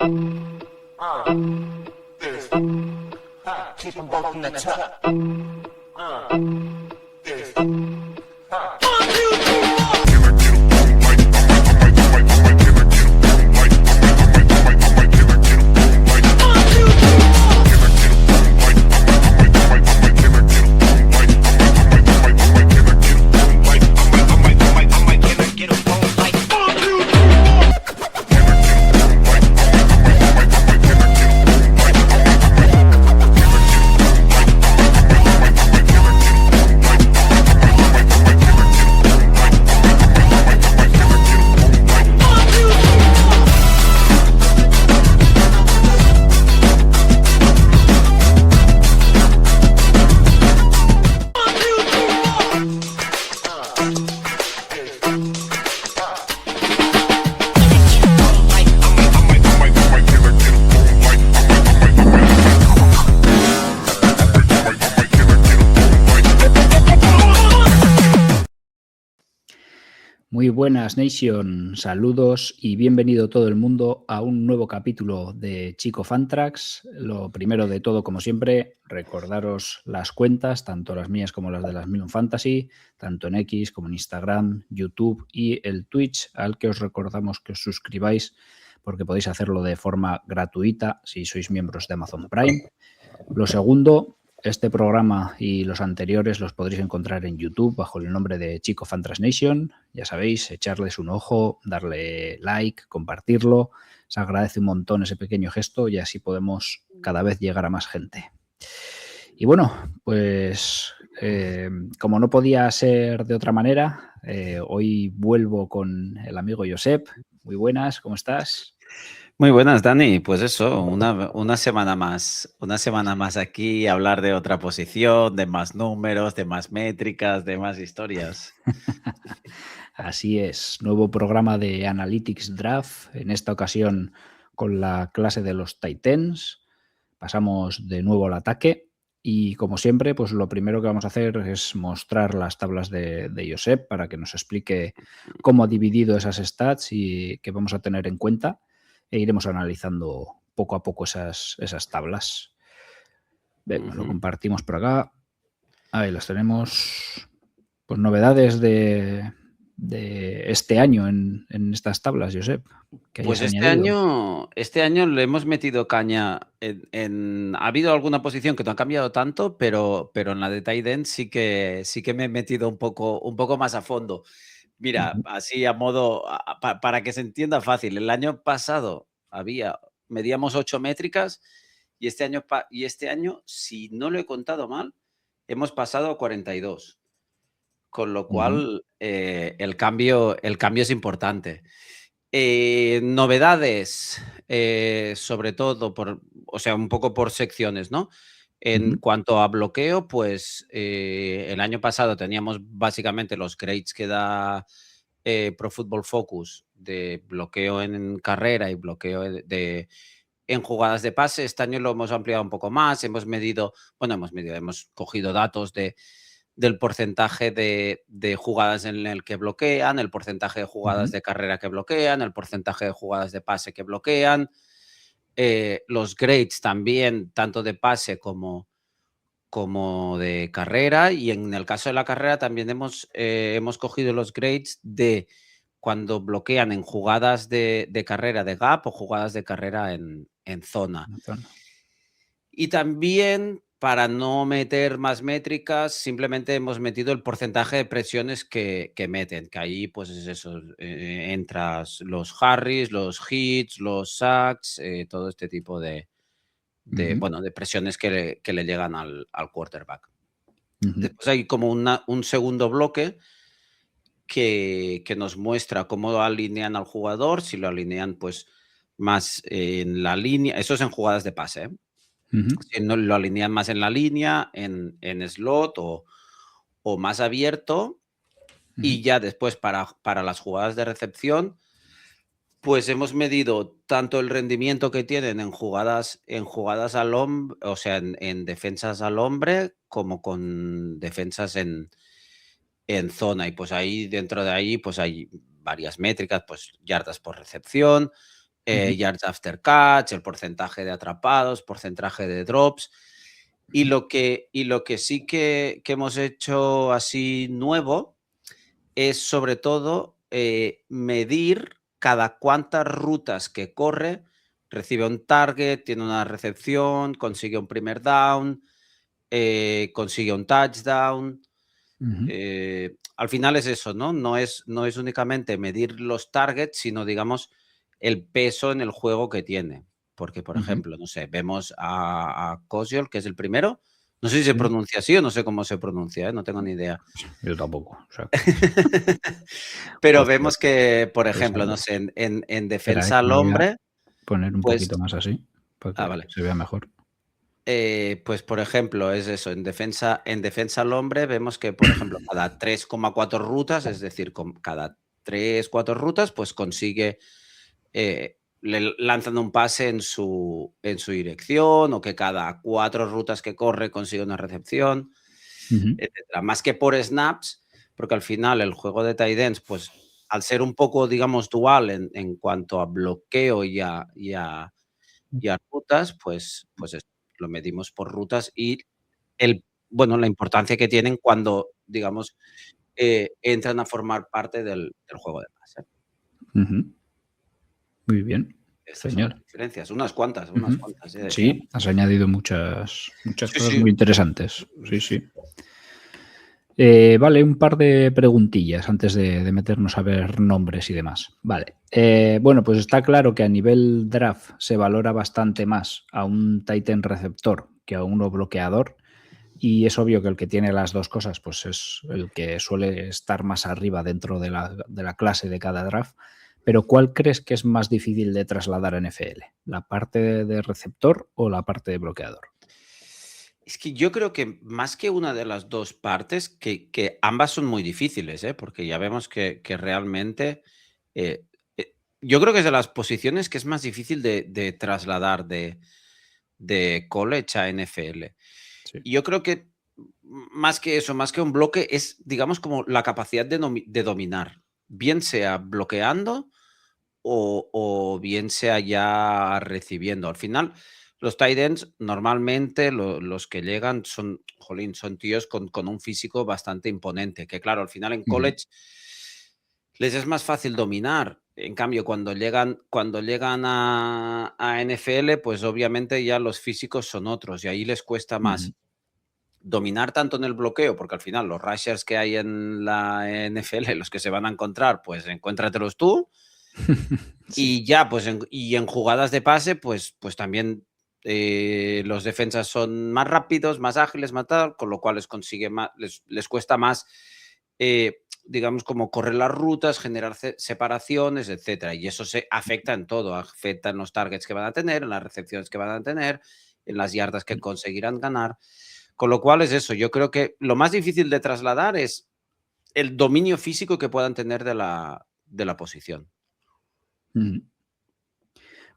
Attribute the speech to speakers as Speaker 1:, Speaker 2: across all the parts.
Speaker 1: This. Keep them both in the top. This.
Speaker 2: Muy buenas, Nation. Saludos y bienvenido todo el mundo a un nuevo capítulo de Chico Fantrax. Lo primero de todo, como siempre, recordaros las cuentas, tanto las mías como las de las Million Fantasy, tanto en X como en Instagram, YouTube y el Twitch, al que os recordamos que os suscribáis porque podéis hacerlo de forma gratuita si sois miembros de Amazon Prime. Lo segundo, este programa y los anteriores los podréis encontrar en YouTube bajo el nombre de Chico Fantrax Nation. Ya sabéis, echarles un ojo, darle like, compartirlo. Se agradece un montón ese pequeño gesto y así podemos cada vez llegar a más gente. Y bueno, pues como no podía ser de otra manera, hoy vuelvo con el amigo Josep. Muy buenas, ¿cómo estás?
Speaker 3: Muy buenas, Dani. Pues eso, una semana más aquí, hablar de otra posición, de más números, de más métricas, de más historias.
Speaker 2: Así es, nuevo programa de Analytics Draft, en esta ocasión con la clase de los Titans. Pasamos de nuevo al ataque y, como siempre, pues lo primero que vamos a hacer es mostrar las tablas de Josep para que nos explique cómo ha dividido esas stats y qué vamos a tener en cuenta, e iremos analizando poco a poco esas tablas. Venga, lo compartimos por acá. Ahí las tenemos. Pues novedades de este año en estas tablas, Josep.
Speaker 3: Pues este año le hemos metido caña ha habido alguna posición que no ha cambiado tanto, pero en la de tight end sí que me he metido un poco más a fondo. Mira, así a modo, para que se entienda fácil, el año pasado medíamos 8 métricas y este año, si no lo he contado mal, hemos pasado a 42. Con lo cual, el cambio es importante. Novedades, sobre todo un poco por secciones, ¿no? En cuanto a bloqueo, pues el año pasado teníamos básicamente los grades que da Pro Football Focus de bloqueo en carrera y bloqueo en jugadas de pase. Este año lo hemos ampliado un poco más, hemos cogido datos del porcentaje de jugadas en el que bloquean, el porcentaje de jugadas de carrera que bloquean, el porcentaje de jugadas de pase que bloquean, los grades también, tanto de pase como de carrera, y en el caso de la carrera también hemos cogido los grades de cuando bloquean en jugadas de carrera de gap o jugadas de carrera en zona. Y también, para no meter más métricas, simplemente hemos metido el porcentaje de presiones que meten, que ahí pues es eso, entras los harries, los hits, los sacks, todo este tipo de presiones que le llegan al quarterback. Después hay como un segundo bloque que nos muestra cómo alinean al jugador, si lo alinean pues más en la línea, eso es en jugadas de pase, ¿eh? Si no lo alinean más en la línea, en slot o más abierto. Y ya después para las jugadas de recepción, pues hemos medido tanto el rendimiento que tienen en jugadas al hombre, o sea, en defensas al hombre, como con defensas en zona. Y pues ahí, dentro de ahí, pues hay varias métricas, pues yardas por recepción, yards after catch, el porcentaje de atrapados, porcentaje de drops. Y lo que sí que hemos hecho así nuevo es sobre todo medir cada cuántas rutas que corre, recibe un target, tiene una recepción, consigue un primer down, consigue un touchdown. Al final es eso, ¿no? No es únicamente medir los targets, sino, digamos, el peso en el juego que tiene. Porque, por ejemplo, no sé, vemos a Koscielny, que es el primero. No sé si se
Speaker 2: Sí.
Speaker 3: pronuncia así o no sé cómo se pronuncia, no tengo ni idea.
Speaker 2: Yo tampoco. O sea,
Speaker 3: Pero
Speaker 2: Koscielny,
Speaker 3: vemos que, por
Speaker 2: pues,
Speaker 3: ejemplo, no
Speaker 2: algo.
Speaker 3: sé, en
Speaker 2: Espera,
Speaker 3: defensa
Speaker 2: que
Speaker 3: al
Speaker 2: lo voy a
Speaker 3: hombre,
Speaker 2: poner un
Speaker 3: pues,
Speaker 2: poquito más así para que
Speaker 3: vale.
Speaker 2: se vea mejor.
Speaker 3: Pues, por ejemplo, es eso, en defensa al hombre vemos que, por ejemplo, cada 3,4 rutas, es decir, con cada 3, 4 rutas, pues consigue, le lanzan un pase en su dirección, o que cada 4 rutas que corre consigue una recepción, etcétera. Más que por snaps, porque al final el juego de tight ends, pues, al ser un poco, digamos, dual en cuanto a bloqueo y a rutas, pues eso, lo medimos por rutas y la importancia que tienen cuando, digamos, entran a formar parte del juego de pase.
Speaker 2: Ujú. Muy bien,
Speaker 3: Estas son las
Speaker 2: genial.
Speaker 3: diferencias, unas cuantas,
Speaker 2: Ujú.
Speaker 3: he de decir.
Speaker 2: Sí, has añadido muchas
Speaker 3: Sí,
Speaker 2: cosas
Speaker 3: sí.
Speaker 2: muy interesantes. Sí, sí. Vale, un par de preguntillas antes de meternos a ver nombres y demás. Vale. Bueno, pues está claro que a nivel draft se valora bastante más a un tight end receptor que a uno bloqueador. Y es obvio que el que tiene las dos cosas, pues es el que suele estar más arriba dentro de la clase de cada draft. Pero ¿cuál crees que es más difícil de trasladar a NFL? ¿La parte de receptor o la parte de bloqueador?
Speaker 3: Es que yo creo que más que una de las dos partes, que ambas son muy difíciles, ¿eh? Porque ya vemos que realmente, eh, yo creo que es de las posiciones que es más difícil de trasladar de college a NFL.
Speaker 2: Sí.
Speaker 3: Y yo creo que más que eso, más que un bloque, es, digamos, como la capacidad de dominar, bien sea bloqueando o bien sea ya recibiendo. Al final, los tight ends normalmente los que llegan son, jolín, son tíos con un físico bastante imponente, que claro, al final en
Speaker 2: Ujú.
Speaker 3: college les es más fácil dominar. En cambio, cuando llegan a NFL, pues obviamente ya los físicos son otros y ahí les cuesta
Speaker 2: Ujú.
Speaker 3: más dominar tanto en el bloqueo, porque al final los rushers que hay en la NFL, los que se van a encontrar, pues encuéntratelos tú.
Speaker 2: Sí.
Speaker 3: Y ya, pues en jugadas de pase, pues también los defensas son más rápidos, más ágiles, más tal, con lo cual les cuesta más, digamos, como correr las rutas, generar separaciones, etcétera. Y eso se afecta en todo, afecta en los targets que van a tener, en las recepciones que van a tener, en las yardas que conseguirán ganar. Con lo cual es eso, yo creo que lo más difícil de trasladar es el dominio físico que puedan tener de la posición.
Speaker 2: Ujú.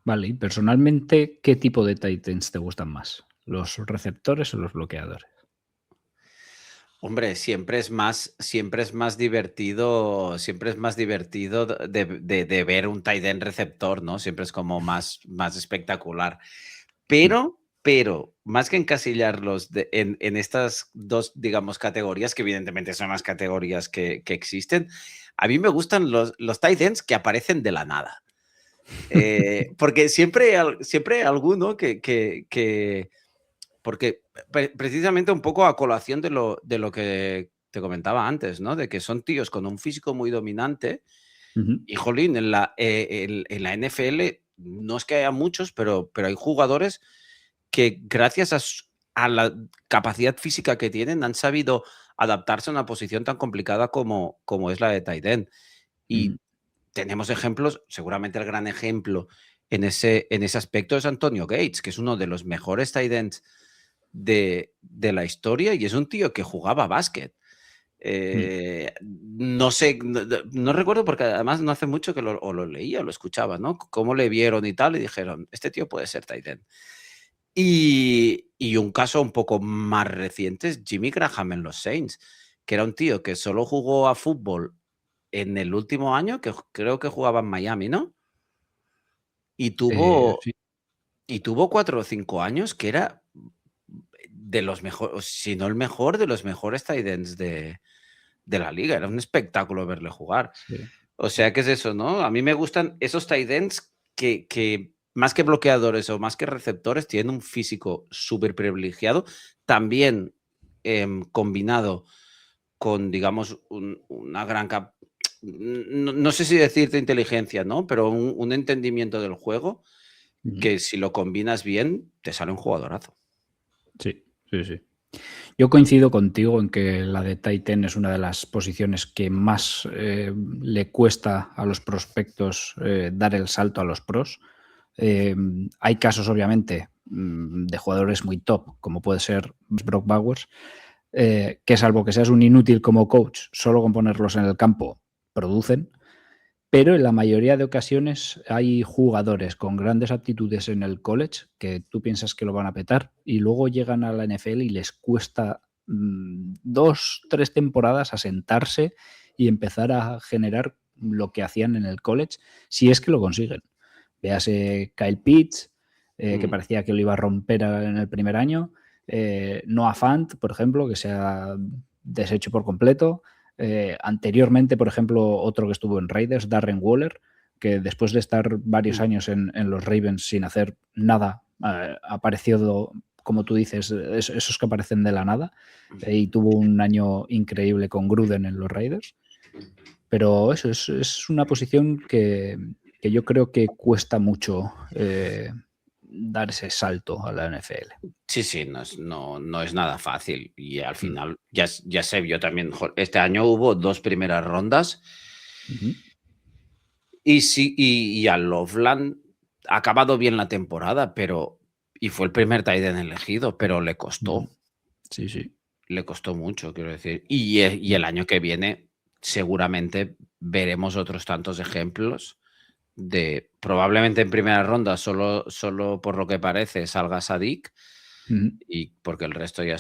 Speaker 2: Vale, y personalmente, ¿qué tipo de tight ends te gustan más? ¿Los receptores o los bloqueadores?
Speaker 3: Hombre, siempre es más divertido de ver un tight end receptor, ¿no? Siempre es como más espectacular. Pero, más que encasillarlos en estas dos, digamos, categorías, que evidentemente son las categorías que existen, a mí me gustan los tight ends que aparecen de la nada. Porque siempre hay alguno porque precisamente un poco a colación de lo que te comentaba antes, ¿no? De que son tíos con un físico muy dominante
Speaker 2: Ujú.
Speaker 3: y, jolín, en la NFL no es que haya muchos, pero hay jugadores que gracias a la capacidad física que tienen han sabido adaptarse a una posición tan complicada como es la de tight end.
Speaker 2: Ujú.
Speaker 3: Y tenemos ejemplos, seguramente el gran ejemplo en ese aspecto es Antonio Gates, que es uno de los mejores tight ends de la historia y es un tío que jugaba básquet.
Speaker 2: Mm.
Speaker 3: No sé, no recuerdo porque además no hace mucho que lo leía o lo escuchaba, ¿no? Cómo le vieron y tal y dijeron, este tío puede ser tight end. Y un caso un poco más reciente es Jimmy Graham en los Saints, que era un tío que solo jugó a fútbol en el último año, que creo que jugaba en Miami, ¿no? Y tuvo,
Speaker 2: Sí,
Speaker 3: y tuvo 4 o 5 años que era de los mejores, si no el mejor, de los mejores tight ends de la liga. Era un espectáculo verle jugar.
Speaker 2: sí.
Speaker 3: O sea, ¿qué es eso, no? A mí me gustan esos tight ends que más que bloqueadores o más que receptores tienen un físico súper privilegiado. También combinado con, digamos, una gran no sé si decirte inteligencia, ¿no? Pero un entendimiento del juego
Speaker 2: Ujú.
Speaker 3: que si lo combinas bien, te sale un jugadorazo.
Speaker 2: Sí, sí, sí. Yo coincido contigo en que la de tight end es una de las posiciones que más le cuesta a los prospectos dar el salto a los pros. Hay casos, obviamente, de jugadores muy top, como puede ser Brock Bowers, que salvo que seas un inútil como coach, solo con ponerlos en el campo producen. Pero en la mayoría de ocasiones hay jugadores con grandes aptitudes en el college que tú piensas que lo van a petar y luego llegan a la NFL y les cuesta 2, 3 temporadas asentarse y empezar a generar lo que hacían en el college, si es que lo consiguen. Véase Kyle Pitts, que parecía que lo iba a romper en el primer año, Noah Fant, por ejemplo, que se ha deshecho por completo. Anteriormente, por ejemplo, otro que estuvo en Raiders, Darren Waller, que después de estar varios años en los Ravens sin hacer nada, apareció, como tú dices, esos que aparecen de la nada, y tuvo un año increíble con Gruden en los Raiders. Pero eso es una posición que yo creo que cuesta mucho dar ese salto a la NFL.
Speaker 3: Sí, sí, no es nada fácil. Y al final, ya se vio también, este año hubo 2 primeras rondas
Speaker 2: Ujú.
Speaker 3: y sí, y a Loveland ha acabado bien la temporada, y fue el primer tight end elegido, pero
Speaker 2: Ujú. Sí, sí.
Speaker 3: le costó mucho, quiero decir. Y el año que viene seguramente veremos otros tantos ejemplos de probablemente en primera ronda solo por lo que parece salga Sadik
Speaker 2: Ujú.
Speaker 3: y porque el resto ya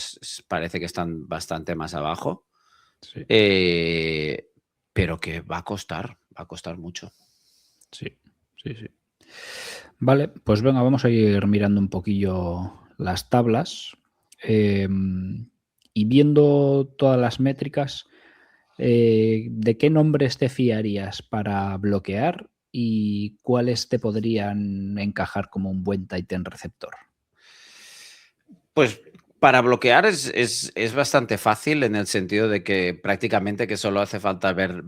Speaker 3: parece que están bastante más abajo.
Speaker 2: Sí,
Speaker 3: Pero que va a costar mucho.
Speaker 2: sí, sí, sí. Vale, pues venga, vamos a ir mirando un poquillo las tablas y viendo todas las métricas, ¿de qué nombres te fiarías para bloquear y cuáles te podrían encajar como un buen tight end receptor?
Speaker 3: Pues para bloquear es bastante fácil en el sentido de que prácticamente que solo hace falta ver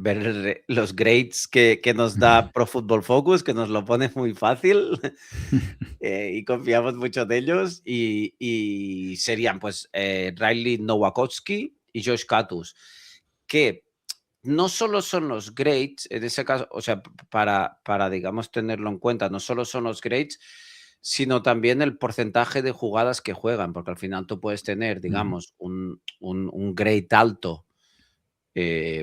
Speaker 3: los grades que nos da Pro Football Focus, que nos lo pone muy fácil y confiamos mucho de ellos. Y serían pues Riley Nowakowski y Josh Katus, que no solo son los grades, en ese caso, o sea, para, digamos, tenerlo en cuenta, no solo son los grades, sino también el porcentaje de jugadas que juegan, porque al final tú puedes tener,
Speaker 2: Ujú,
Speaker 3: digamos, un grade alto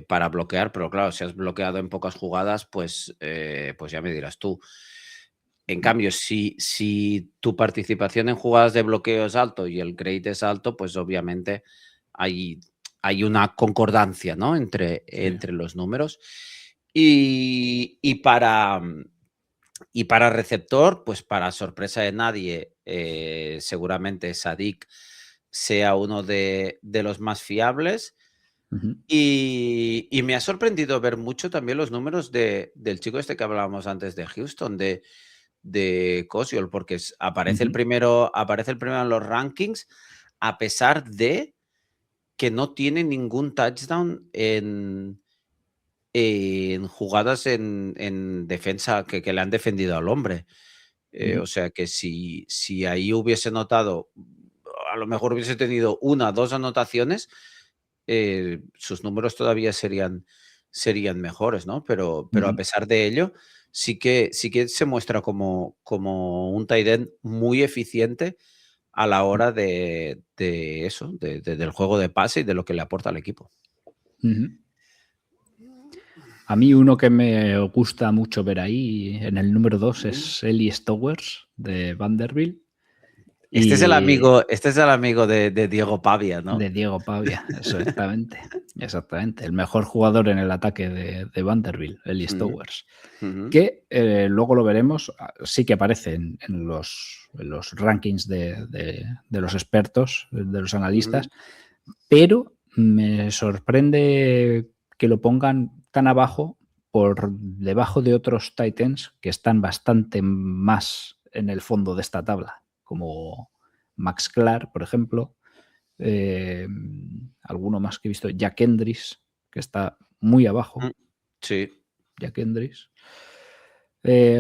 Speaker 3: para bloquear, pero claro, si has bloqueado en pocas jugadas, pues ya me dirás tú. En cambio, si tu participación en jugadas de bloqueo es alto y el grade es alto, pues obviamente hay, hay una concordancia, ¿no?
Speaker 2: sí.
Speaker 3: Entre los números. Y para receptor, pues para sorpresa de nadie, seguramente Sadik sea uno de los más fiables.
Speaker 2: Ujú,
Speaker 3: Y me ha sorprendido ver mucho también los números del chico este que hablábamos antes de Houston, de Cosiol, porque
Speaker 2: ujú,
Speaker 3: aparece el primero en los rankings, a pesar de que no tiene ningún touchdown en jugadas en defensa que le han defendido al hombre.
Speaker 2: ujú,
Speaker 3: O sea que si ahí hubiese notado, a lo mejor hubiese tenido 1, 2 anotaciones, sus números todavía serían mejores, ¿no? Pero a
Speaker 2: ujú,
Speaker 3: pesar de ello, sí que se muestra como un tight end muy eficiente a la hora de eso, del juego de pase y de lo que le aporta al equipo.
Speaker 2: ujú. A mí uno que me gusta mucho ver ahí en el número 2 es Eli Stowers de Vanderbilt.
Speaker 3: Este es el
Speaker 2: Y
Speaker 3: amigo de Diego Pavia, ¿no?
Speaker 2: de Diego Pavia, exactamente. Exactamente. El mejor jugador en el ataque de Vanderbilt, Eli
Speaker 3: Ujú,
Speaker 2: Stowers.
Speaker 3: ujú,
Speaker 2: Que luego lo veremos, sí que aparece en los rankings de los expertos, de los
Speaker 3: ujú.
Speaker 2: analistas, pero me sorprende que lo pongan tan abajo por debajo de otros Titans que están bastante más en el fondo de esta tabla, como Max Clark, por ejemplo, eh, alguno más que he visto, Jack Hendricks, que está muy abajo,
Speaker 3: Mm, sí.
Speaker 2: Jack Hendricks.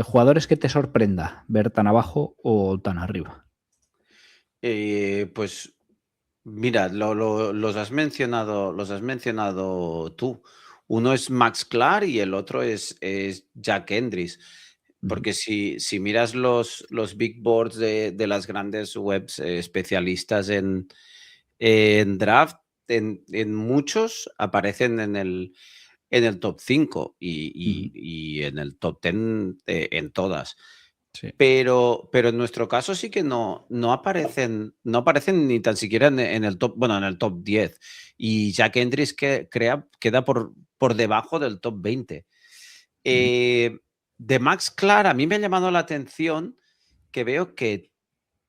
Speaker 2: Jugadores que te sorprenda ver tan abajo o tan arriba.
Speaker 3: Pues mira, los has mencionado tú. Uno es Max Clark y el otro es Jack Hendricks.
Speaker 2: Ujú,
Speaker 3: Porque si miras los big boards de las grandes webs especialistas en draft, en muchos aparecen en el top 5 y,
Speaker 2: ujú.
Speaker 3: y en el top 10 en todas.
Speaker 2: Sí.
Speaker 3: Pero en nuestro caso sí que no aparecen ni tan siquiera en el top, bueno, en el top 10. Y Jack Hendricks queda por debajo del top 20.
Speaker 2: Ujú.
Speaker 3: Eh, de Max Clark, a mí me ha llamado la atención que veo que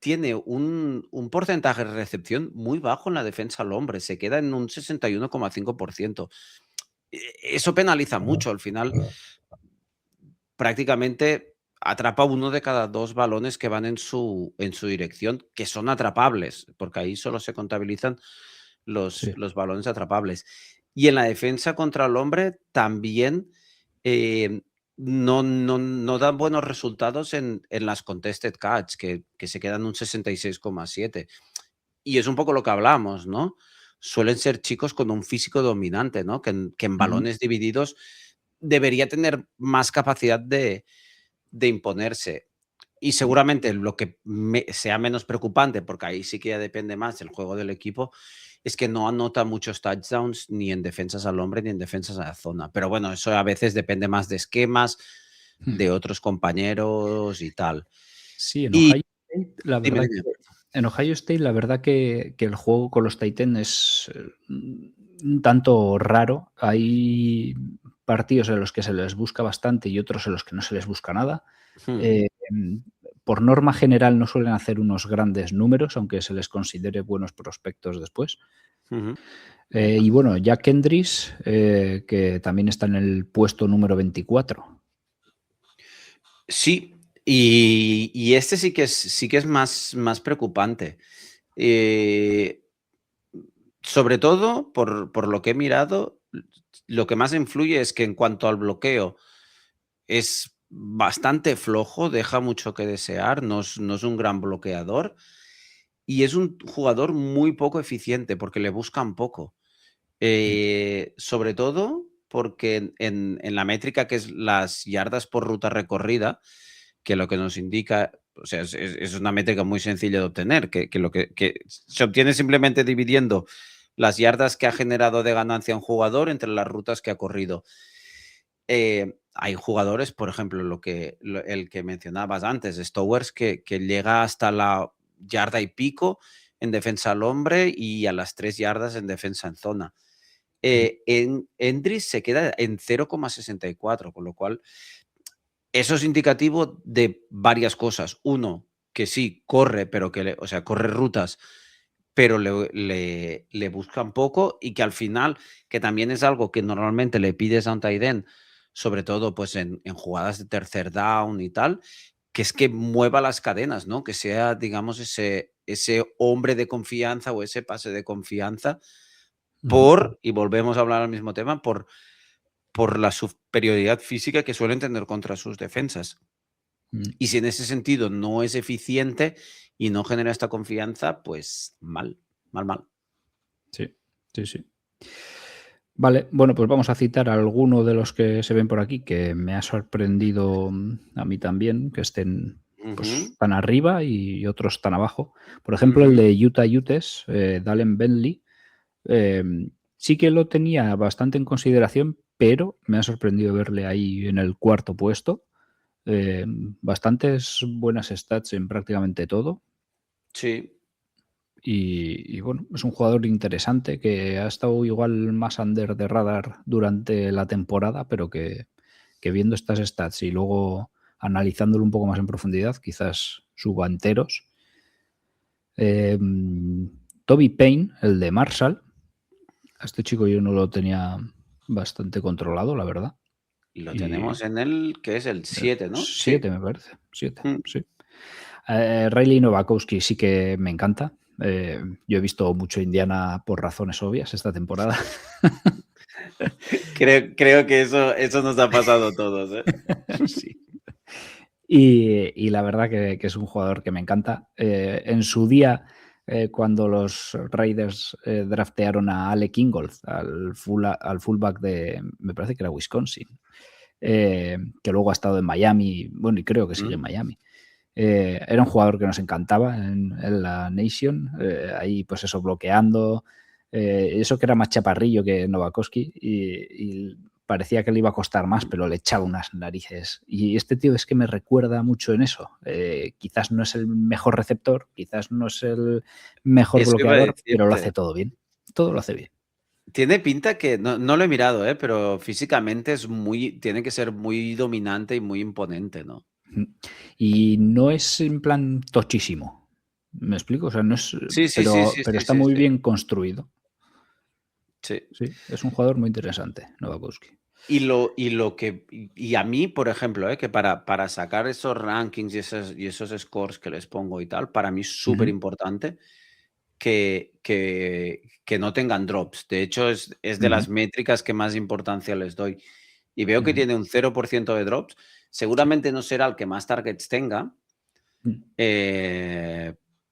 Speaker 3: tiene un porcentaje de recepción muy bajo en la defensa al hombre, se queda en un 61,5%. Eso penaliza mucho, al final prácticamente atrapa uno de cada dos balones que van en su dirección, que son atrapables, porque ahí solo se contabilizan los,
Speaker 2: Sí.
Speaker 3: los balones atrapables. Y en la defensa contra el hombre también eh, no dan buenos resultados en las contested catch, que se quedan un 66,7. Y es un poco lo que hablamos, ¿no? Suelen ser chicos con un físico dominante, ¿no? Que en
Speaker 2: Ujú.
Speaker 3: balones divididos debería tener más capacidad de imponerse. Y
Speaker 2: Mm.
Speaker 3: seguramente lo que sea menos preocupante, porque ahí sí que ya depende más del juego del equipo, es que no anota muchos touchdowns ni en defensas al hombre ni en defensas a la zona. Pero bueno, eso a veces depende más de esquemas,
Speaker 2: Mm.
Speaker 3: de otros compañeros y tal.
Speaker 2: Sí, en
Speaker 3: Y
Speaker 2: Ohio State, la
Speaker 3: dime,
Speaker 2: verdad
Speaker 3: dime.
Speaker 2: que el juego con los Titans es un tanto raro. Hay partidos en los que se les busca bastante y otros en los que no se les busca nada.
Speaker 3: Hmm,
Speaker 2: Eh, por norma general no suelen hacer unos grandes números, aunque se les considere buenos prospectos después.
Speaker 3: ujú.
Speaker 2: Y bueno, Jack Hendricks, que también está en el puesto número 24.
Speaker 3: Sí, y este sí que es más preocupante. Eh, Sobre todo, por lo que he mirado, lo que más influye es que en cuanto al bloqueo es bastante flojo, deja mucho que desear, no es un gran bloqueador y es un jugador muy poco eficiente porque le buscan poco.
Speaker 2: Mm,
Speaker 3: Sobre todo porque en la métrica que es las yardas por ruta recorrida, que lo que nos indica, o sea, es una métrica muy sencilla de obtener, que lo que se obtiene simplemente dividiendo las yardas que ha generado de ganancia un jugador entre las rutas que ha corrido. Hay jugadores, por ejemplo, el que mencionabas antes, Stowers, que llega hasta la yarda y pico en defensa al hombre y a las 3 yardas en defensa en zona.
Speaker 2: mm,
Speaker 3: En Endris se queda en 0,64, con lo cual eso es indicativo de varias cosas. Uno, que sí corre, pero o sea, corre rutas, pero le buscan poco y que al final, que también es algo que normalmente le pides a un tight end, sobre todo pues en jugadas de tercer down y tal, que es que mueva las cadenas, ¿no? Que sea, digamos, ese hombre de confianza o ese pase de confianza
Speaker 2: ujú,
Speaker 3: y volvemos a hablar al mismo tema, por la superioridad física que suelen tener contra sus defensas.
Speaker 2: mm.
Speaker 3: Y si en ese sentido no es eficiente y no genera esta confianza, pues mal, mal, mal.
Speaker 2: Sí, sí, sí. Vale, bueno, pues vamos a citar alguno de los que se ven por aquí que me ha sorprendido a mí también, que estén pues
Speaker 3: Ujú,
Speaker 2: tan arriba y otros tan abajo. Por ejemplo, el
Speaker 3: ujú,
Speaker 2: de Utah Utes, Dalen Bentley, sí que lo tenía bastante en consideración, pero me ha sorprendido verle ahí en el cuarto puesto. Bastantes buenas stats en prácticamente todo.
Speaker 3: Sí.
Speaker 2: Y bueno, es un jugador interesante que ha estado igual más under de radar durante la temporada, pero que viendo estas stats y luego analizándolo un poco más en profundidad, quizás suba enteros. Toby Payne, el de Marshall, a este chico yo no lo tenía bastante controlado, la verdad.
Speaker 3: Y lo
Speaker 2: Y
Speaker 3: tenemos en el, que es el 7, ¿no?
Speaker 2: 7, me parece. 7,
Speaker 3: Mm.
Speaker 2: sí. Riley Novakowski sí que me encanta. Yo he visto mucho Indiana por razones obvias esta temporada.
Speaker 3: Creo que eso nos ha pasado a todos, ¿eh?
Speaker 2: Sí. Y la verdad que es un jugador que me encanta. En su día, cuando los Raiders draftearon a Alec Ingold, al fullback de, me parece que era Wisconsin, que luego ha estado en Miami, bueno, y creo que sigue en Miami. Era un jugador que nos encantaba en la Nation, ahí pues eso, bloqueando, eso que era más chaparrillo que Novakowski y parecía que le iba a costar más, pero le echaba unas narices. Y este tío es que me recuerda mucho en eso. Quizás no es el mejor receptor, quizás no es el mejor
Speaker 3: Eso iba a
Speaker 2: bloqueador, pero lo
Speaker 3: decirte.
Speaker 2: hace todo bien. Todo lo hace bien.
Speaker 3: Tiene pinta que, no lo he mirado, pero físicamente tiene que ser muy dominante y muy imponente, ¿no?
Speaker 2: Y no es en plan tochísimo. ¿Me explico? O sea, no es.
Speaker 3: Sí, sí, sí,
Speaker 2: Pero
Speaker 3: sí, sí,
Speaker 2: está
Speaker 3: sí,
Speaker 2: muy
Speaker 3: sí.
Speaker 2: bien construido.
Speaker 3: Sí.
Speaker 2: Sí, es un jugador muy interesante, Novakowski.
Speaker 3: Y a mí, por ejemplo, que para sacar esos rankings y esos scores que les pongo y tal, para mí es súper importante que no tengan drops. De hecho, es de las métricas que más importancia les doy. Y veo que tiene un 0% de drops. Seguramente no será el que más targets tenga,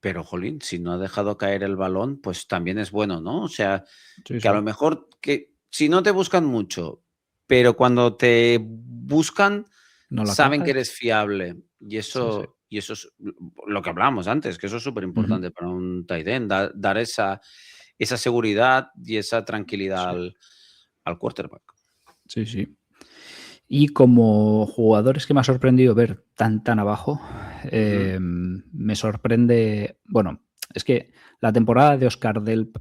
Speaker 3: pero, jolín, si no ha dejado caer el balón, pues también es bueno, ¿no? O sea,
Speaker 2: Sí,
Speaker 3: que a lo
Speaker 2: sí.
Speaker 3: mejor que si no te buscan mucho, pero cuando te buscan,
Speaker 2: ¿No la
Speaker 3: saben que
Speaker 2: cagas?
Speaker 3: eres fiable. Y
Speaker 2: Sí, sí.
Speaker 3: eso es lo que hablábamos antes, que eso es súper importante para un tight end, dar esa seguridad y esa tranquilidad
Speaker 2: Sí,
Speaker 3: al quarterback.
Speaker 2: sí, sí. Y como jugadores que me ha sorprendido ver tan abajo, me sorprende. Bueno, es que la temporada de Oscar Delp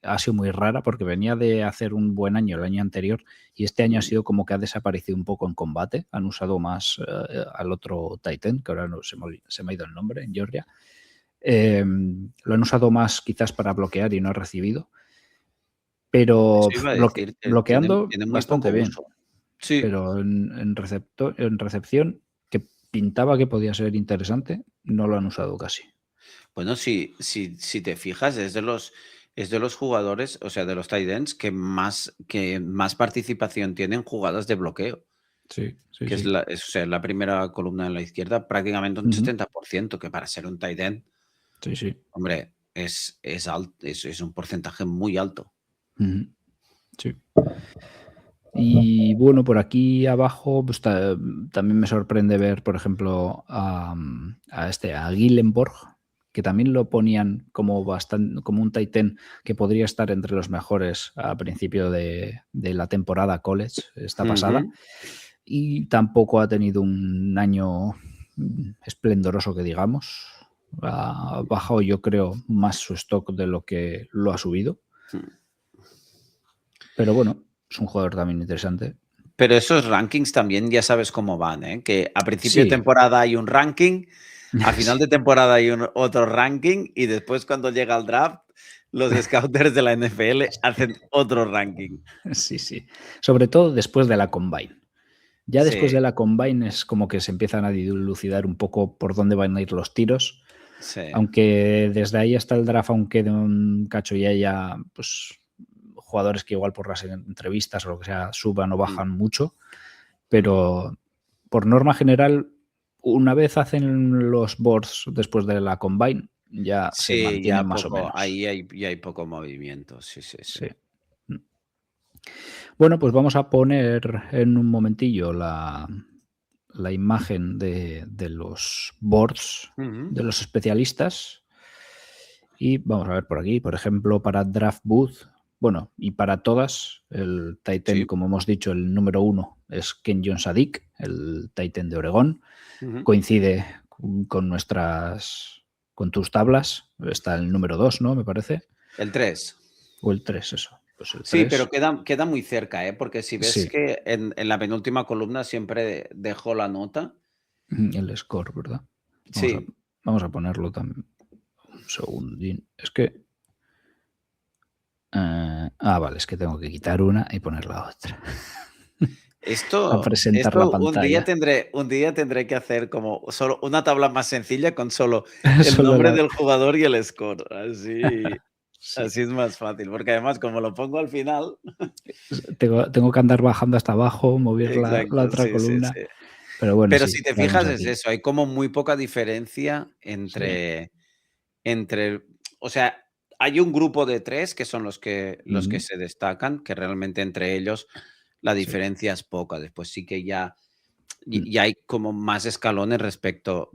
Speaker 2: ha sido muy rara porque venía de hacer un buen año el año anterior y este año ha sido como que ha desaparecido un poco en combate. Han usado más al otro Titan, que ahora no, se me ha ido el nombre, en Georgia. Lo han usado más quizás para bloquear y no ha recibido. Pero
Speaker 3: Eso iba a decir, que
Speaker 2: bloqueando
Speaker 3: tiene muy
Speaker 2: bastante
Speaker 3: poco
Speaker 2: bien.
Speaker 3: uso. Sí.
Speaker 2: Pero en recepción, que pintaba que podía ser interesante, no lo han usado casi.
Speaker 3: Bueno, si te fijas, es de los jugadores, o sea, de los tight ends que más participación tienen en jugadas de bloqueo,
Speaker 2: Sí, sí,
Speaker 3: que es
Speaker 2: sí.
Speaker 3: o sea, la primera columna en la izquierda, prácticamente un
Speaker 2: Ujú.
Speaker 3: 70%, que para ser un tight end,
Speaker 2: Sí, sí.
Speaker 3: hombre, es un porcentaje muy alto.
Speaker 2: Ujú. Sí. Y bueno, por aquí abajo pues, también me sorprende ver, por ejemplo, a Gillenborg, que también lo ponían como un tight end que podría estar entre los mejores a principio de la temporada college esta pasada.
Speaker 3: Ujú.
Speaker 2: Y tampoco ha tenido un año esplendoroso que digamos. Ha bajado, yo creo, más su stock de lo que lo ha subido. Pero bueno, es un jugador también interesante.
Speaker 3: Pero esos rankings también ya sabes cómo van, que a principio de
Speaker 2: Sí,
Speaker 3: temporada hay un ranking, a final
Speaker 2: sí,
Speaker 3: de temporada hay otro ranking y después cuando llega el draft, los scouters de la NFL hacen otro ranking.
Speaker 2: sí, sí. Sobre todo después de la Combine. Ya después
Speaker 3: Sí,
Speaker 2: de la Combine es como que se empiezan a dilucidar un poco por dónde van a ir los tiros.
Speaker 3: sí.
Speaker 2: Aunque desde ahí hasta el draft, aunque de un cacho y haya pues, jugadores que igual por las entrevistas o lo que sea suban o bajan mucho, pero por norma general, una vez hacen los boards después de la Combine, ya se
Speaker 3: Sí,
Speaker 2: mantienen
Speaker 3: ya
Speaker 2: más o
Speaker 3: poco,
Speaker 2: menos.
Speaker 3: ahí hay poco movimiento, sí, sí, sí.
Speaker 2: Sí. Bueno, pues vamos a poner en un momentillo la imagen de los boards
Speaker 3: Ujú.
Speaker 2: de los especialistas y vamos a ver por aquí, por ejemplo, para Draft Booth, bueno, y para todas, el Titan,
Speaker 3: Sí.
Speaker 2: como hemos dicho, el número 1 es Ken John Sadik, el Titan de Oregón,
Speaker 3: Ujú.
Speaker 2: coincide con nuestras con tus tablas está el número 2, ¿no? Me parece.
Speaker 3: El 3.
Speaker 2: O el 3, eso. Pues el
Speaker 3: Sí,
Speaker 2: 3.
Speaker 3: pero queda muy cerca, ¿eh? Porque si ves
Speaker 2: Sí.
Speaker 3: que en la penúltima columna siempre dejo la nota.
Speaker 2: El score, ¿verdad?
Speaker 3: Sí.
Speaker 2: Vamos a ponerlo también. Un segundín. Es que... vale, es que tengo que quitar una y poner la otra.
Speaker 3: Esto,
Speaker 2: A presentar la pantalla.
Speaker 3: un día tendré que hacer como solo una tabla más sencilla con solo el
Speaker 2: Solo
Speaker 3: nombre
Speaker 2: la-
Speaker 3: del jugador y el score. Así,
Speaker 2: Sí.
Speaker 3: así es más fácil. Porque además, como lo pongo al final.
Speaker 2: Tengo que andar bajando hasta abajo, mover la
Speaker 3: Exacto,
Speaker 2: otra
Speaker 3: sí, sí,
Speaker 2: columna.
Speaker 3: sí.
Speaker 2: Pero bueno,
Speaker 3: Pero
Speaker 2: sí,
Speaker 3: si te
Speaker 2: la vemos
Speaker 3: fijas, es
Speaker 2: aquí.
Speaker 3: eso. Hay como muy poca diferencia
Speaker 2: Sí.
Speaker 3: entre. O sea, hay un grupo de 3 que son los que
Speaker 2: Ujú.
Speaker 3: se destacan, que realmente entre ellos la
Speaker 2: Sí.
Speaker 3: diferencia es poca. Después sí que ya.
Speaker 2: Mm.
Speaker 3: Y hay como más escalones respecto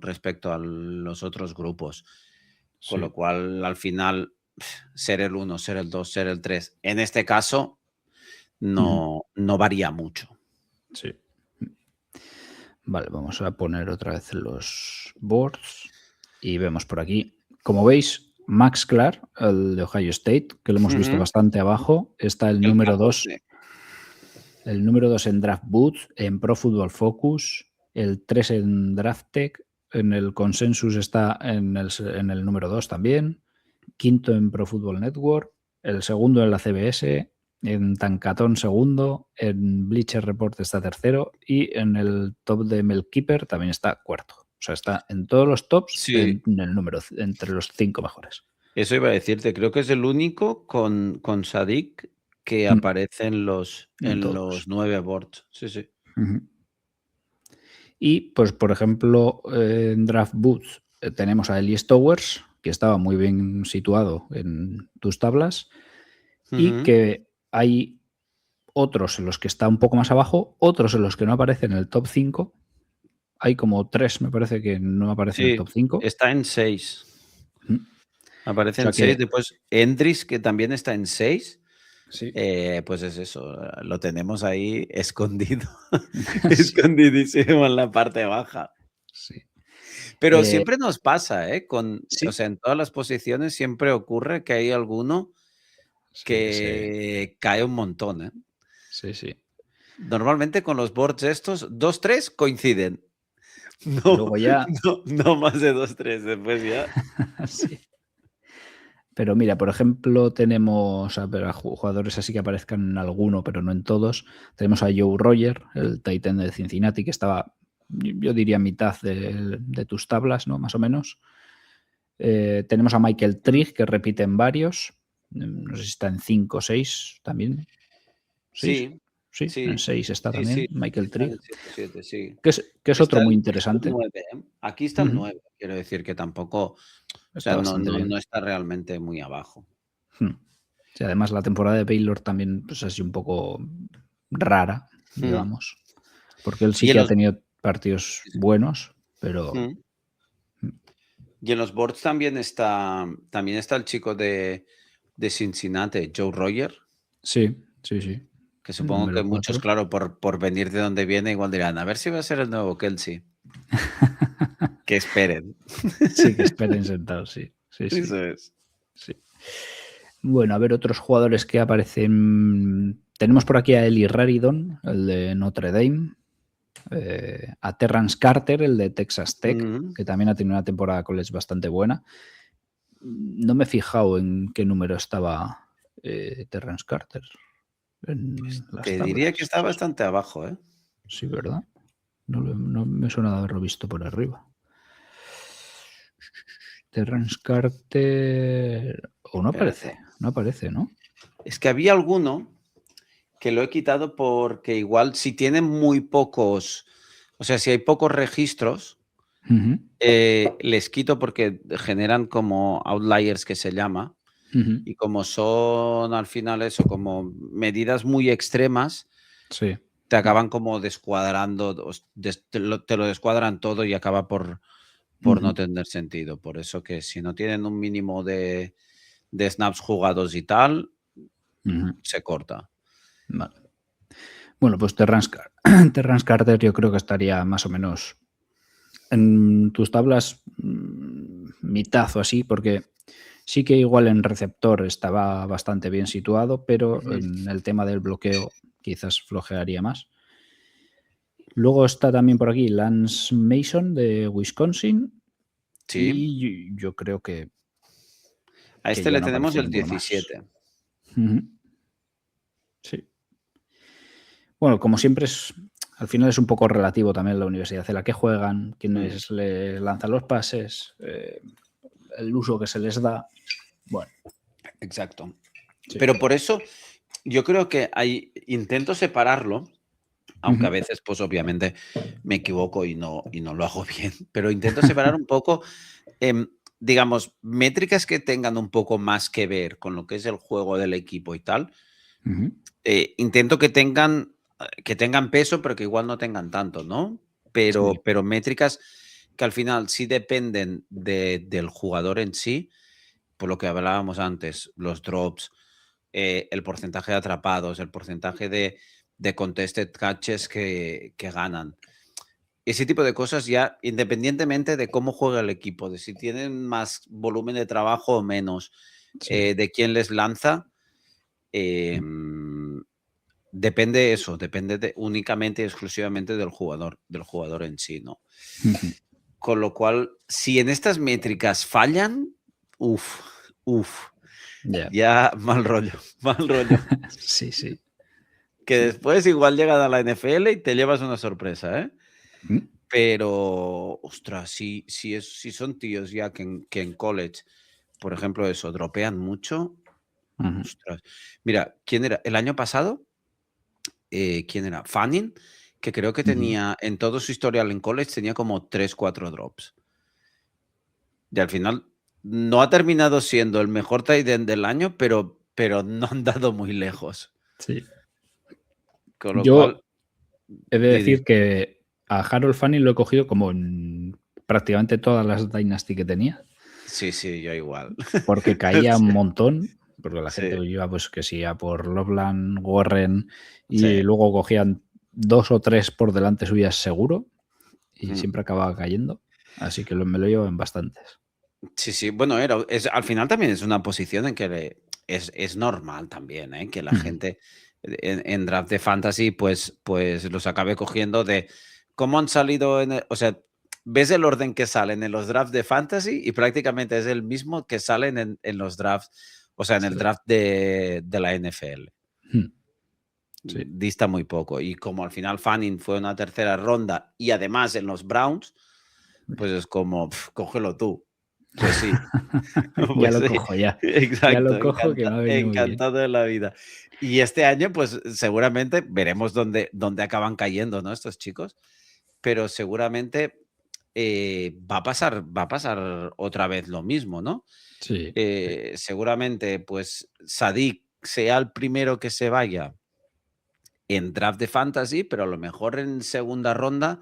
Speaker 3: a los otros grupos. Con
Speaker 2: Sí.
Speaker 3: lo cual, al final, ser el 1, ser el 2, ser el 3, en este caso, no varía mucho.
Speaker 2: Sí. Vale, vamos a poner otra vez los boards y vemos por aquí. Como veis, Max Clark, el de Ohio State, que lo hemos visto
Speaker 3: Ujú.
Speaker 2: bastante abajo, está el
Speaker 3: El
Speaker 2: número 2.
Speaker 3: 14.
Speaker 2: El número 2 en Draft Booth, en Pro Football Focus, el 3 en Draft Tech, en el Consensus está en el número 2 también, quinto en Pro Football Network, el segundo en la CBS, en Tancatón segundo, en Bleacher Report está tercero y en el top de Melkeeper también está cuarto. O sea, está en todos los tops
Speaker 3: Sí.
Speaker 2: en el número, entre los 5 mejores.
Speaker 3: Eso iba a decirte, creo que es el único con Sadik que
Speaker 2: Mm.
Speaker 3: aparece en los
Speaker 2: En todos.
Speaker 3: 9 boards. Sí, sí.
Speaker 2: Ujú. Y, pues, por ejemplo, en Draft Boots tenemos a Elias Towers, que estaba muy bien situado en tus tablas, y
Speaker 3: Ujú.
Speaker 2: que hay otros en los que está un poco más abajo, otros en los que no aparece en el top 5. Hay como 3, me parece, que no aparecen en el
Speaker 3: Sí,
Speaker 2: top 5.
Speaker 3: está en 6.
Speaker 2: O
Speaker 3: Aparece
Speaker 2: sea
Speaker 3: en 6.
Speaker 2: que
Speaker 3: Después Endris, que también está en 6.
Speaker 2: sí.
Speaker 3: Pues es eso, lo tenemos ahí escondido,
Speaker 2: Sí,
Speaker 3: escondidísimo en la parte baja.
Speaker 2: sí.
Speaker 3: Pero siempre nos pasa, ¿eh? O
Speaker 2: Sí,
Speaker 3: sea, en todas las posiciones siempre ocurre que hay alguno
Speaker 2: sí,
Speaker 3: que cae un montón, ¿eh?
Speaker 2: sí, sí.
Speaker 3: Normalmente con los boards estos, 2, 3 coinciden. No,
Speaker 2: Luego ya,
Speaker 3: no más de 2, 3. Después ya.
Speaker 2: sí. Pero mira, por ejemplo, tenemos a jugadores así que aparezcan en alguno, pero no en todos. Tenemos a Joe Roger, el Titan de Cincinnati, que estaba, yo diría, mitad de tus tablas, ¿no? Más o menos. Tenemos a Michael Trigg, que repite en varios. No sé si está en 5 o 6 también. ¿6?
Speaker 3: Sí,
Speaker 2: Sí, en
Speaker 3: sí,
Speaker 2: 6 está
Speaker 3: sí, sí.
Speaker 2: también Michael
Speaker 3: Está en
Speaker 2: Trigg,
Speaker 3: el 7, 7, sí.
Speaker 2: que es otro muy
Speaker 3: Está el
Speaker 2: interesante.
Speaker 3: 9, ¿eh? Aquí está el
Speaker 2: Ujú.
Speaker 3: 9. Quiero decir que tampoco, o sea,
Speaker 2: Está bastante bien.
Speaker 3: no está realmente muy abajo.
Speaker 2: Sí, además, la temporada de Baylor también pues, así un poco rara,
Speaker 3: Mm.
Speaker 2: digamos, porque él sí
Speaker 3: Y en
Speaker 2: que ha
Speaker 3: los
Speaker 2: tenido partidos buenos, pero
Speaker 3: mm. Y en los boards también está el chico de Cincinnati, Joe Roger,
Speaker 2: sí, sí, sí.
Speaker 3: que
Speaker 2: El
Speaker 3: supongo que
Speaker 2: número
Speaker 3: muchos,
Speaker 2: 4.
Speaker 3: claro, por venir de donde viene, igual dirán: "A ver si va a ser el nuevo Kelce". Que esperen.
Speaker 2: Sí, que esperen sentados, sí. Sí, sí,
Speaker 3: Eso es.
Speaker 2: sí. Bueno, a ver otros jugadores que aparecen. Tenemos por aquí a Eli Raridon, el de Notre Dame, a Terrence Carter, el de Texas Tech,
Speaker 3: Ujú.
Speaker 2: que también ha tenido una temporada college bastante buena. No me he fijado en qué número estaba Terrence Carter en las
Speaker 3: Te diría que
Speaker 2: tablas.
Speaker 3: está bastante abajo, ¿eh?
Speaker 2: Sí, ¿verdad? No me suena de haberlo visto por arriba. Terrence Carter... O no
Speaker 3: Espérate.
Speaker 2: aparece, ¿no?
Speaker 3: Es que había alguno que lo he quitado porque igual si tienen muy pocos, o sea, si hay pocos registros,
Speaker 2: Ujú,
Speaker 3: les quito porque generan como outliers que se llama,
Speaker 2: ujú.
Speaker 3: y como son al final eso, como medidas muy extremas,
Speaker 2: Sí.
Speaker 3: te acaban como descuadrando, te lo descuadran todo y acaba por no
Speaker 2: Ujú,
Speaker 3: tener sentido. Por eso que si no tienen un mínimo de snaps jugados y tal,
Speaker 2: ujú.
Speaker 3: se corta.
Speaker 2: Vale. Bueno, pues Terrence Carter yo creo que estaría más o menos en tus tablas. mitad o así, porque sí que igual en receptor estaba bastante bien situado, pero en el tema del bloqueo quizás flojearía más. Luego está también por aquí Lance Mason de Wisconsin.
Speaker 3: Sí.
Speaker 2: Y yo creo que
Speaker 3: A este
Speaker 2: ya
Speaker 3: le
Speaker 2: no
Speaker 3: tenemos
Speaker 2: aparece
Speaker 3: el
Speaker 2: ninguno más.
Speaker 3: 17.
Speaker 2: Sí. Bueno, como siempre al final es un poco relativo también la universidad en la que juegan, quienes le lanzan los pases, el uso que se les da. Bueno.
Speaker 3: Exacto.
Speaker 2: Sí.
Speaker 3: Pero por eso yo creo que intento separarlo, aunque a veces, pues obviamente me equivoco y no lo hago bien, pero intento separar un poco, digamos, métricas que tengan un poco más que ver con lo que es el juego del equipo y tal. Intento que tengan peso, pero que igual no tengan tanto, ¿no? Pero métricas que al final sí dependen del jugador en sí, por lo que hablábamos antes, los drops, el porcentaje de atrapados, el porcentaje de contested catches que ganan. Ese tipo de cosas ya, independientemente de cómo juega el equipo, de si tienen más volumen de trabajo o menos, de quién les lanza, depende eso, depende únicamente y exclusivamente del jugador en sí, ¿no? Con lo cual, si en estas métricas fallan, ya mal rollo.
Speaker 2: Sí.
Speaker 3: Que después igual llegan a la NFL y te llevas una sorpresa, ¿eh? Pero, ostras, si son tíos ya que en college, por ejemplo, eso, dropean mucho. Ostras. Mira, ¿quién era? El año pasado, ¿quién era? Fanning, que creo que tenía, en todo su historial en college, tenía como 3, 4 drops. Y al final no ha terminado siendo el mejor tight end del año, pero no han dado muy lejos.
Speaker 2: Sí.
Speaker 3: Con lo
Speaker 2: Yo
Speaker 3: cual,
Speaker 2: he de decir que a Harold Fanning lo he cogido como en prácticamente todas las Dynasty que tenía.
Speaker 3: Sí, yo igual.
Speaker 2: Porque caía
Speaker 3: Sí.
Speaker 2: un montón, porque la
Speaker 3: Sí.
Speaker 2: gente iba pues que sí, a por Loveland, Warren, y
Speaker 3: Sí.
Speaker 2: luego cogían 2 o 3 por delante suyas seguro, y siempre acababa cayendo. Así que me lo llevo en bastantes.
Speaker 3: Sí. Bueno, al final también es una posición en que es normal también, ¿eh? Que la gente en draft de fantasy pues los acabe cogiendo de cómo han salido o sea, ves el orden que salen en los drafts de fantasy y prácticamente es el mismo que salen en los drafts, o sea, en el draft de la NFL.
Speaker 2: Sí.
Speaker 3: Dista muy poco. Y como al final Fanning fue una tercera ronda y además en los Browns, pues es como, cógelo tú. Pues sí.
Speaker 2: Ya lo cojo, ya.
Speaker 3: Exacto.
Speaker 2: Ya lo cojo, que me ha venido muy bien.
Speaker 3: Encantado de la vida. Y este año, pues seguramente veremos dónde acaban cayendo, ¿no? Estos chicos. Pero seguramente va a pasar otra vez lo mismo, ¿no?
Speaker 2: Sí.
Speaker 3: Seguramente, pues Sadik sea el primero que se vaya en draft de fantasy, pero a lo mejor en segunda ronda,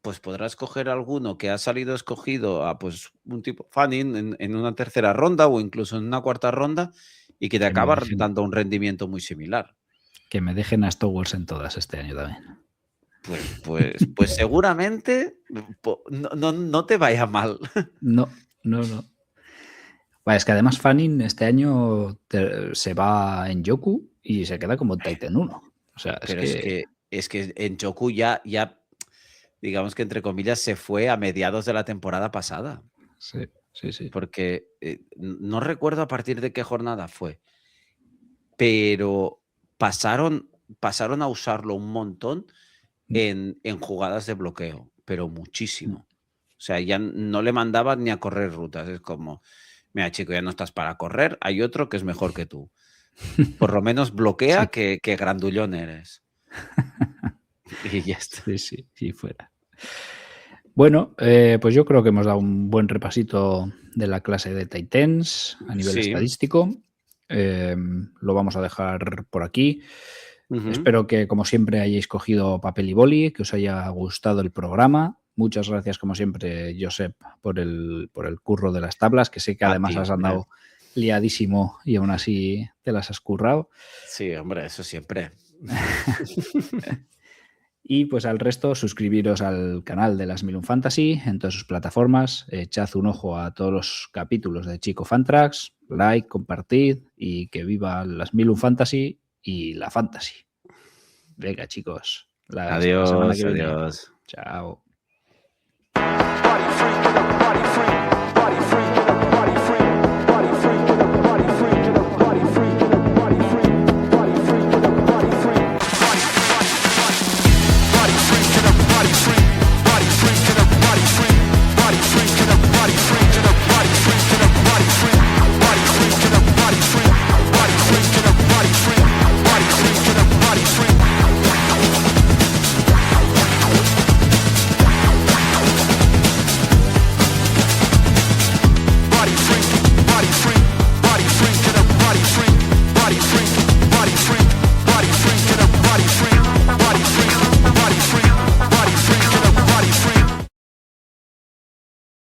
Speaker 3: pues podrás coger alguno que ha salido escogido a pues un tipo Fanning en una tercera ronda o incluso en una cuarta ronda y que te acaba dando un rendimiento muy similar.
Speaker 2: Que me dejen a Stowers en todas este año también.
Speaker 3: Pues seguramente no te vaya mal.
Speaker 2: No. Vale, es que además Fanning este año se va en Yoku y se queda como Titan 1. O sea,
Speaker 3: Pero es que en Joku ya, digamos que entre comillas, se fue a mediados de la temporada pasada.
Speaker 2: Sí.
Speaker 3: Porque no recuerdo a partir de qué jornada fue, pero pasaron a usarlo un montón en jugadas de bloqueo, pero muchísimo. O sea, ya no le mandaban ni a correr rutas. Es como, mira, chico, ya no estás para correr, hay otro que es mejor que tú. Por lo menos bloquea que grandullón eres. Y ya está.
Speaker 2: Sí, fuera. Bueno, pues yo creo que hemos dado un buen repasito de la clase de Titans a nivel estadístico. Lo vamos a dejar por aquí. Espero que, como siempre, hayáis cogido papel y boli, que os haya gustado el programa. Muchas gracias, como siempre, Josep, por el curro de las tablas, que sé que además has andado liadísimo y aún así te las has currado.
Speaker 3: Sí, hombre, eso siempre.
Speaker 2: Y pues al resto, suscribiros al canal de las Milun Fantasy en todas sus plataformas. Echad un ojo a todos los capítulos de Chico Fantrax. Like, compartid y que viva las Milun Fantasy y la Fantasy. Venga, chicos. La semana
Speaker 3: Adiós,
Speaker 2: que viene.
Speaker 3: adiós.
Speaker 2: Chao.
Speaker 1: Body free, get up, body free, body free.